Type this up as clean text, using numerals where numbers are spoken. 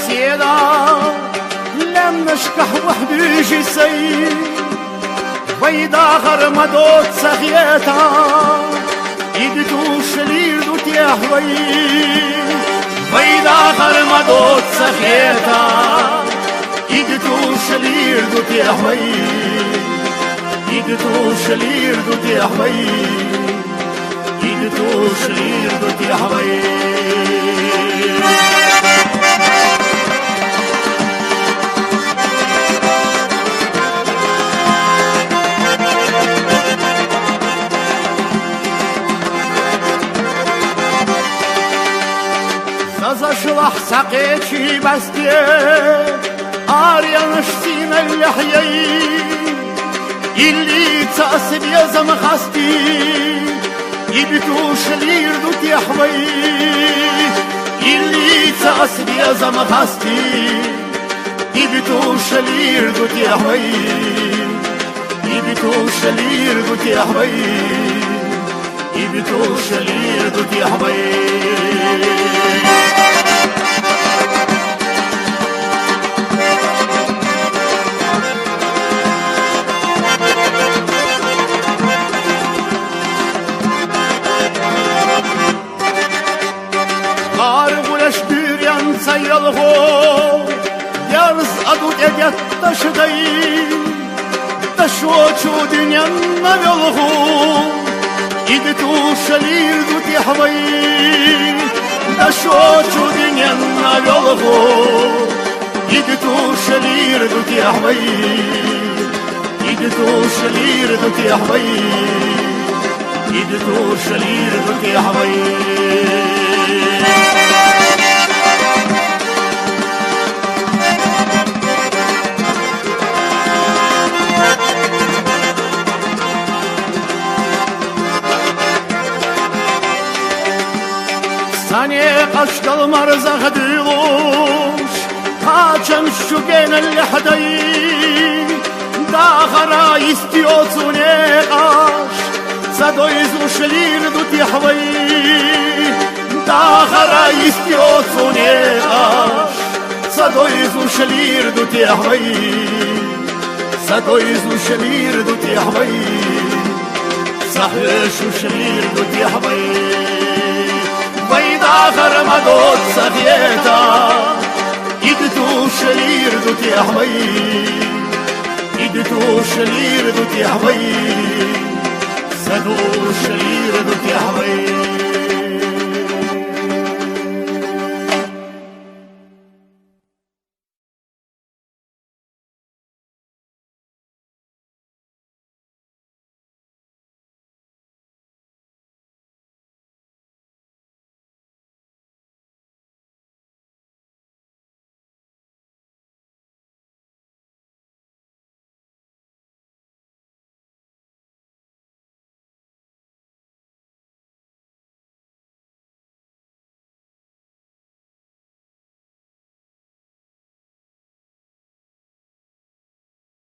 سيدا لم نشكح وحدي جسي ويدا غرمدوت سخيتا يدتو شليل دوت يحوي ويدا غرمدوت سخيتا يدتو شليل دوت يحوي يدتو شليل دوت يحوي يدتو شليل دوت يحوي زشلح سقيتشي بستي آريان شتيم اللحيي اللي تأسب يزم خستي يبتو شلير دوت يحوي اللي تأسب يزم خستي يبتو شلير دوت يحوي يبتو شلير دوت يحوي يبتو شلير دوت يحوي سيلغو يارز أدو ديت تشدي تشوشو دنيا نبيلغو يدتو شليل دوت يحوي تشوشو دنيا نبيلغو يدتو شليل دوت يحوي يدتو شليل دوت يحوي يدتو شليل دوت يحوي Sani kaşkal marzak duyulmuş Kaçam şu genel hadayı Dağara istiyorsun kaş Sadoyuz uşlir dut yahvayı Dağara istiyorsun kaş Sadoyuz uşlir dut yahvayı Sadoyuz uşlir dut yahvayı Sahış uşlir dut yahvayı ويدا غرمدوت سخيتا يدتو شلير دوت يحوي يدتو شلير دوت يحوي سدو شلير دوت